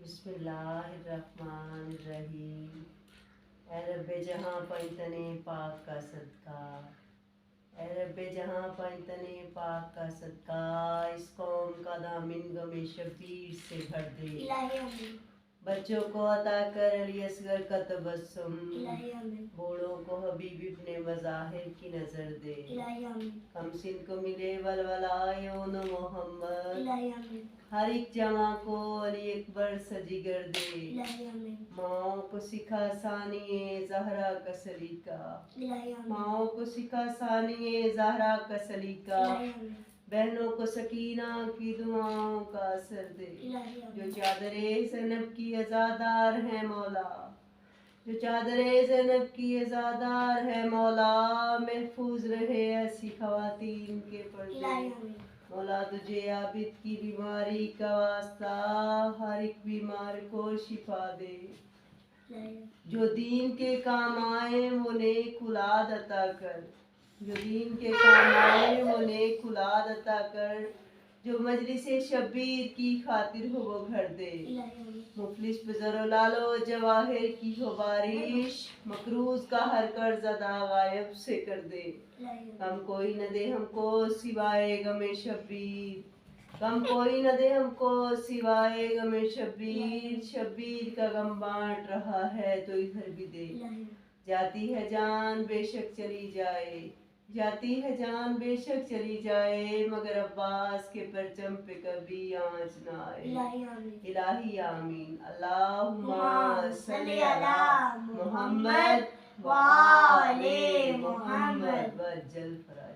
بسم اللہ الرحمن الرحیم۔ اے رب جہاں پنجتنے پاک کا صدقہ، اے رب جہاں پنجتنے پاک کا صدقہ، اس قوم کا دامن غم شبیر سے بھر دے الہی آمین۔ بچوں کو عطا کر علی اصغر کا تبسم، الہی آمین۔ بوڑھوں کو حبیب ابن مظاہر کی نظر دے، الہی آمین۔ ہم سن کو ملے ولولا یون محمد، الہی آمین۔ ہر ایک جمع کو علی اکبر سجگر دے، الہی آمین۔ ماؤں کو سکھا ثانی زہرا کا سلیقہ، الہی آمین۔ ماؤں کو سکھا ثانی زہرا کا سلیقہ، الہی آمین۔ بہنوں کو سکینہ کی دعاؤں کا اثر دے، الہی آمین۔ جو چادر زینب کی عزادار ہیں مولا، جو چادر زینب کی عزادار ہے مولا، محفوظ رہے ایسی خواتین کے پردے، الہی آمین۔ مولا تجھے عابد کی بیماری کا واسطہ ہر ایک بیمار کو شفا دے، جو دین کے کام آئے وہ نیک اولاد عطا کر، جو دین کے کام آئے وہ نیک اولاد عطا کر، جو مجلس شبیر کی خاطر ہو وہ گھر دے، مفلس پہ زر و لال و جواہر کی ہو بارش، مقروض کا ہر قرض ادا غائب سے کر دے، کم کوئی نہ دے ہم کو سوائے غم شبیر، کم کوئی نہ دے ہم کو سوائے غم شبیر، شبیر کا غم بانٹ رہا ہے تو ادھر بھی دے، جاتی ہے جان بے شک چلی جائے، جاتی ہے جان بے شک چلی جائے، مگر عباس کے پرچم پہ کبھی آنچ نہ آئے، الہی آمین۔ اللہم صلی علی محمد وآل محمد وجل فرج۔